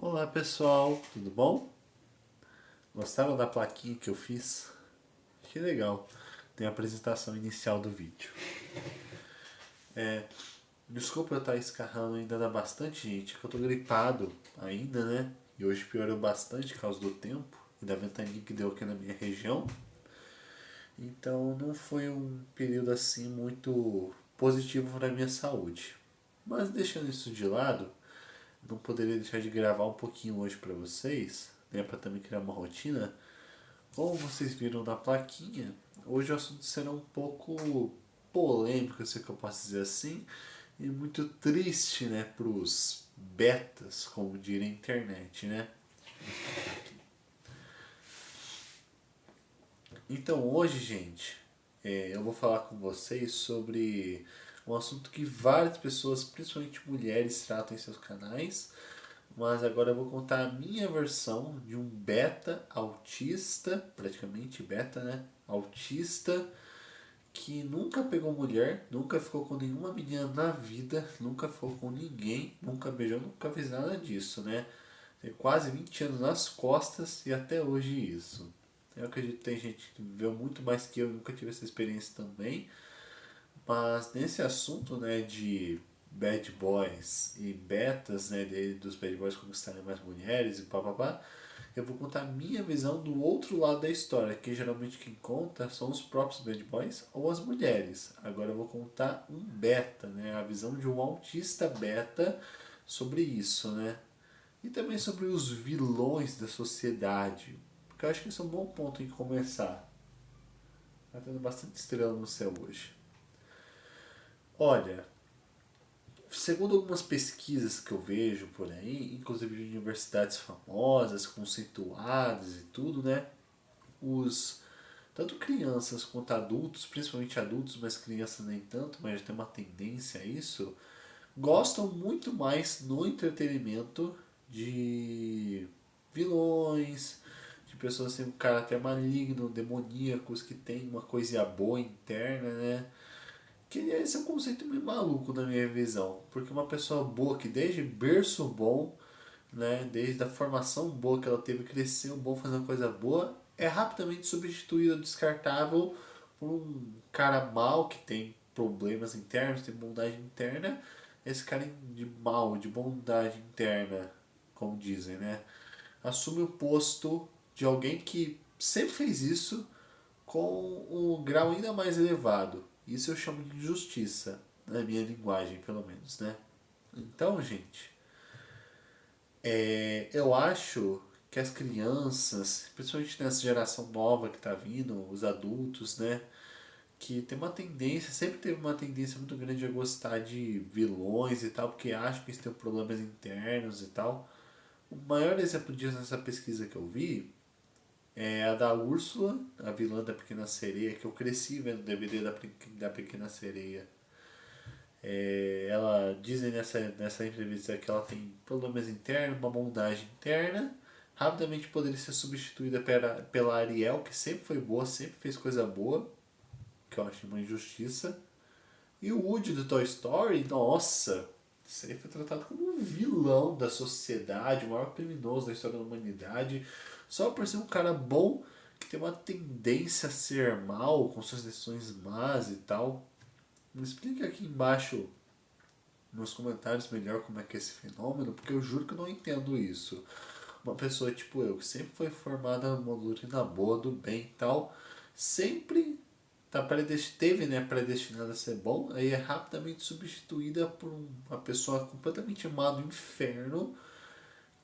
Olá pessoal, tudo bom? Gostaram da plaquinha que eu fiz? Que legal, tem a apresentação inicial do vídeo. Desculpa eu estar escarrando, ainda dá bastante gente, que eu tô gripado ainda, né? E hoje piorou bastante por causa do tempo e da ventania que deu aqui na minha região. Então não foi um período assim muito positivo para a minha saúde. Mas deixando isso de lado, não poderia deixar de gravar um pouquinho hoje para vocês, né, para também criar uma rotina. Como vocês viram na plaquinha, hoje o assunto será um pouco polêmico, se é que eu posso dizer assim, e muito triste, né, para os betas, como diria a internet, né? Então hoje, gente, eu vou falar com vocês sobre um assunto que várias pessoas, principalmente mulheres, tratam em seus canais, mas agora eu vou contar a minha versão de um beta autista, praticamente beta, né? Autista que nunca pegou mulher, nunca ficou com nenhuma menina na vida, nunca ficou com ninguém, nunca beijou, nunca fez nada disso, né? Tem quase 20 anos nas costas e até hoje isso. Eu acredito que tem gente que viveu muito mais que eu, nunca tive essa experiência também. Mas nesse assunto, né, de bad boys e betas, né, dos bad boys conquistarem mais mulheres e papapá, eu vou contar a minha visão do outro lado da história, que geralmente quem conta são os próprios bad boys ou as mulheres. Agora eu vou contar um beta, né, a visão de um autista beta sobre isso, né? E também sobre os vilões da sociedade, porque eu acho que isso é um bom ponto em começar. Tá tendo bastante estrela no céu hoje. Olha, segundo algumas pesquisas que eu vejo por aí, inclusive de universidades famosas, conceituadas e tudo, né? Os tanto crianças quanto adultos, principalmente adultos, mas crianças nem tanto, mas já tem uma tendência a isso, gostam muito mais no entretenimento de vilões, de pessoas assim, um caráter maligno, demoníacos, que tem uma coisinha boa interna, né? Que esse é um conceito meio maluco na minha visão, porque uma pessoa boa que desde berço bom, né, desde a formação boa que ela teve, cresceu bom, fazendo coisa boa, é rapidamente substituído, descartável por um cara mal que tem problemas internos, tem bondade interna. Esse cara de mal, de bondade interna, como dizem, né, assume o posto de alguém que sempre fez isso com um grau ainda mais elevado. Isso eu chamo de injustiça, na minha linguagem, pelo menos, né? Então, gente, eu acho que as crianças, principalmente nessa geração nova que está vindo, os adultos, né? Que tem uma tendência, sempre teve uma tendência muito grande a gostar de vilões e tal, porque acham que eles têm problemas internos e tal. O maior exemplo disso nessa pesquisa que eu vi é a da Úrsula, a vilã da Pequena Sereia, que eu cresci vendo o DVD da Pequena Sereia. Ela diz nessa entrevista que ela tem problemas internos, uma bondade interna. Rapidamente poderia ser substituída pela Ariel, que sempre foi boa, sempre fez coisa boa, que eu acho uma injustiça. E o Woody do Toy Story, nossa, isso aí foi tratado como um vilão da sociedade, o maior criminoso da história da humanidade, só por ser um cara bom que tem uma tendência a ser mal, com suas decisões más e tal. Me explica aqui embaixo nos comentários melhor como é que é esse fenômeno, porque eu juro que eu não entendo isso. Uma pessoa tipo eu, que sempre foi formada numa doutrina boa, do bem e tal, sempre teve, né, predestinada a ser bom, aí é rapidamente substituída por uma pessoa completamente má do inferno,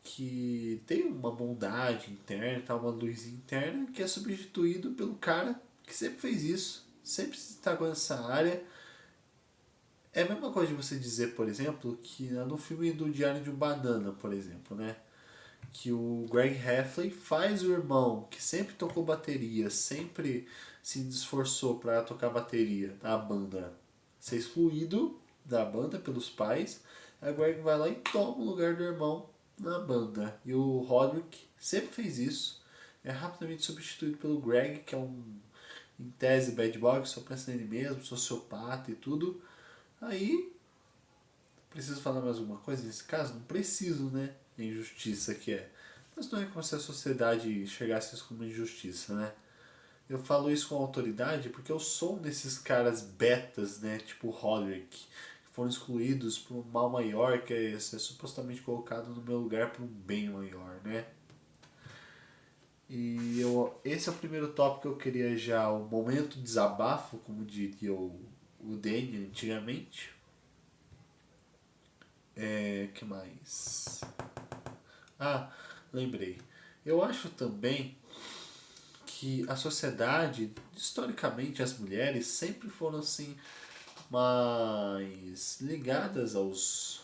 que tem uma bondade interna, tá, uma luz interna, que é substituído pelo cara que sempre fez isso, sempre está com essa área. É a mesma coisa de você dizer, por exemplo, que no filme do Diário de um Banana, por exemplo, né? Que o Greg Heffley faz o irmão que sempre tocou bateria, sempre se esforçou para tocar bateria na banda, ser excluído da banda pelos pais. Aí o Greg vai lá e toma o lugar do irmão na banda. E o Roderick sempre fez isso. É rapidamente substituído pelo Greg, que é um, em tese, bad boy, que só pensa nele mesmo, sociopata e tudo. Aí, preciso falar mais alguma coisa nesse caso? Não preciso, né? injustiça que é. Mas não é como se a sociedade enxergasse isso como injustiça, né? Eu falo isso com autoridade porque eu sou um desses caras betas, né? Tipo Roderick, que foram excluídos por um mal maior que é ser supostamente colocado no meu lugar por um bem maior, né? Esse é o primeiro tópico que eu queria já, o momento desabafo, como diria o Danny antigamente. Que mais? Ah, lembrei. Eu acho também que a sociedade, historicamente, as mulheres sempre foram assim mais ligadas aos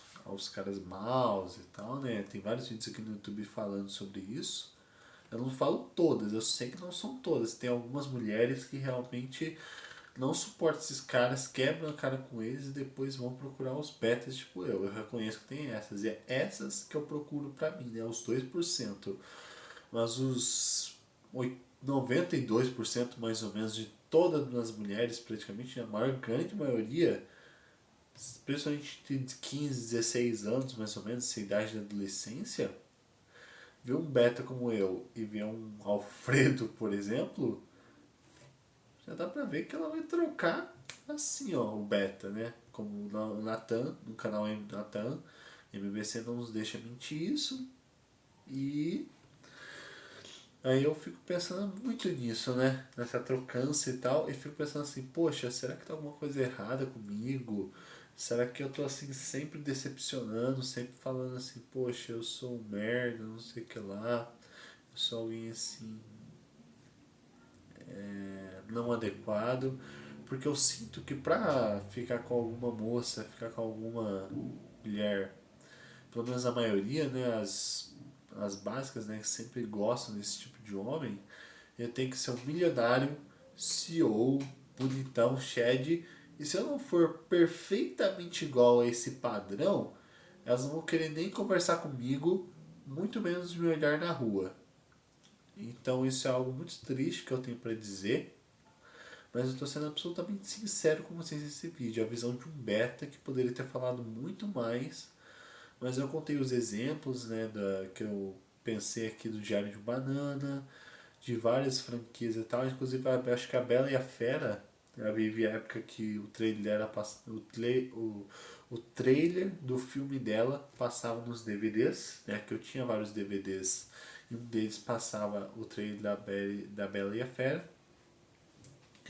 caras maus e tal, né? Tem vários vídeos aqui no YouTube falando sobre isso. Eu não falo todas, eu sei que não são todas. Tem algumas mulheres que realmente não suportam esses caras, quebram a cara com eles e depois vão procurar os betas, tipo eu. Eu reconheço que tem essas. E é essas que eu procuro pra mim, né? Os 2%. Mas os 92% mais ou menos de todas as mulheres, praticamente, a maior grande maioria, principalmente de 15, 16 anos mais ou menos, essa idade da adolescência, ver um beta como eu e ver um Alfredo, por exemplo, já dá pra ver que ela vai trocar assim, ó, o beta, né? Como o Natan, no canal Natan, MBC não nos deixa mentir isso. E aí eu fico pensando muito nisso, né? Nessa trocância e tal. E fico pensando assim, poxa, será que tá alguma coisa errada comigo? Será que eu tô assim sempre decepcionando, sempre falando assim, poxa, eu sou um merda, não sei o que lá. Eu sou alguém assim, não adequado. Porque eu sinto que pra ficar com alguma moça, ficar com alguma mulher, pelo menos a maioria, né? As básicas, né? Que sempre gostam desse tipo de homem, eu tenho que ser um milionário, CEO, bonitão, shed. E se eu não for perfeitamente igual a esse padrão, elas não vão querer nem conversar comigo, muito menos me olhar na rua. Então isso é algo muito triste que eu tenho para dizer, mas eu estou sendo absolutamente sincero com vocês nesse vídeo. A visão de um beta que poderia ter falado muito mais, mas eu contei os exemplos, né, que eu pensei aqui do Diário de Banana, de várias franquias e tal. Inclusive, acho que a Bela e a Fera, eu vivi a época que o trailer era o trailer do filme dela passava nos DVDs, né? Que eu tinha vários DVDs e um deles passava o trailer da Bela e a Fera.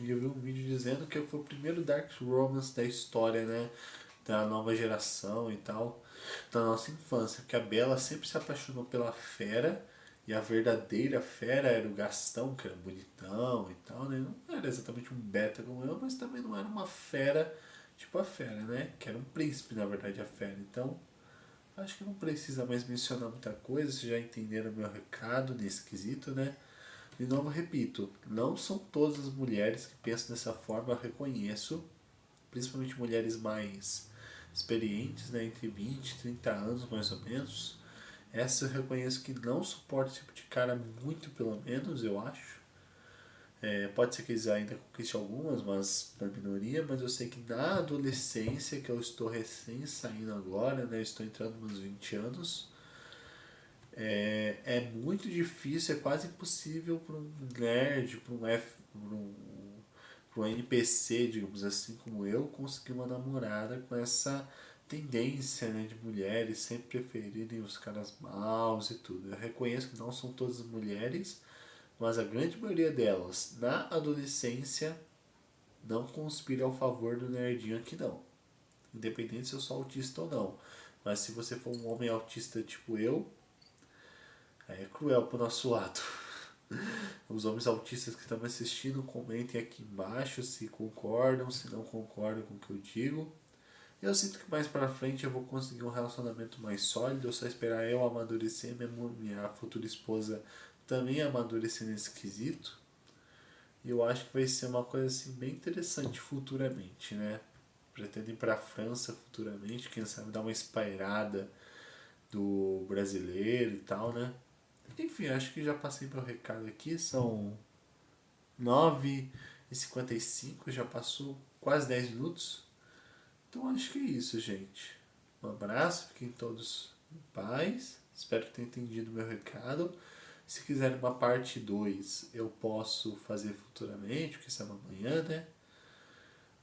E eu vi um vídeo dizendo que foi o primeiro Dark Romance da história, né? Da nova geração e tal, da nossa infância. Porque a Bela sempre se apaixonou pela Fera e a verdadeira Fera era o Gastão, que era bonitão e tal, né? Não era exatamente um beta como eu, mas também não era uma fera tipo a Fera, né? Que era um príncipe, na verdade, a Fera. Então, acho que não precisa mais mencionar muita coisa, vocês já entenderam o meu recado nesse quesito, né? De novo, repito, não são todas as mulheres que pensam dessa forma, eu reconheço, principalmente mulheres mais experientes, né, entre 20 e 30 anos mais ou menos. Essa eu reconheço que não suporta esse tipo de cara, muito pelo menos, eu acho. Pode ser que eles ainda conquistem algumas, mas na minoria, mas eu sei que na adolescência, que eu estou recém saindo agora, né, estou entrando nos 20 anos, é muito difícil, é quase impossível para um nerd, para um NPC, digamos assim, como eu, conseguir uma namorada com essa tendência, né, de mulheres sempre preferirem os caras maus e tudo. Eu reconheço que não são todas as mulheres, mas a grande maioria delas, na adolescência, não conspira ao favor do nerdinho aqui não. Independente se eu sou autista ou não. Mas se você for um homem autista tipo eu, aí é cruel pro nosso lado. Os homens autistas que estão me assistindo, comentem aqui embaixo se concordam, se não concordam com o que eu digo. Eu sinto que mais pra frente eu vou conseguir um relacionamento mais sólido, é só esperar eu amadurecer, minha futura esposa também amadurecer nesse quesito. E eu acho que vai ser uma coisa assim bem interessante futuramente, né? Pretendo ir pra França futuramente, quem sabe dar uma espairada do brasileiro e tal, né? Enfim, acho que já passei meu recado aqui, são 9h55, já passou quase 10 minutos. Então acho que é isso, gente. Um abraço, fiquem todos em paz Espero que tenha entendido o meu recado. Se quiser uma parte 2, eu posso fazer futuramente, porque isso é amanhã, né?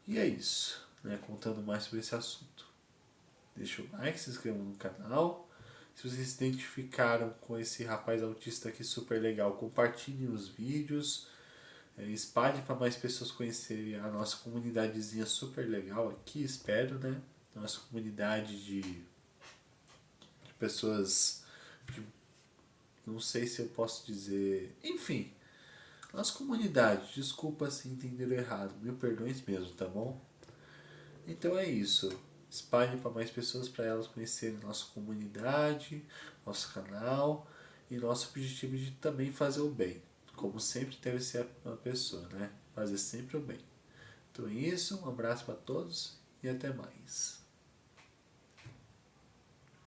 E é isso, né? Contando mais sobre esse assunto. Deixa o like, se inscreva no canal. Se vocês se identificaram com esse rapaz autista aqui super legal, compartilhem os vídeos. Espalhe para mais pessoas conhecerem a nossa comunidadezinha super legal aqui, espero, né? Nossa comunidade de pessoas, de, não sei se eu posso dizer, enfim, nossa comunidade, desculpa se entenderam errado, mil perdões mesmo, tá bom? Então é isso, espalhe para mais pessoas, para elas conhecerem nossa comunidade, nosso canal e nosso objetivo de também fazer o bem, como sempre deve ser uma pessoa, né? Fazer sempre o bem. Então é isso, um abraço para todos e até mais.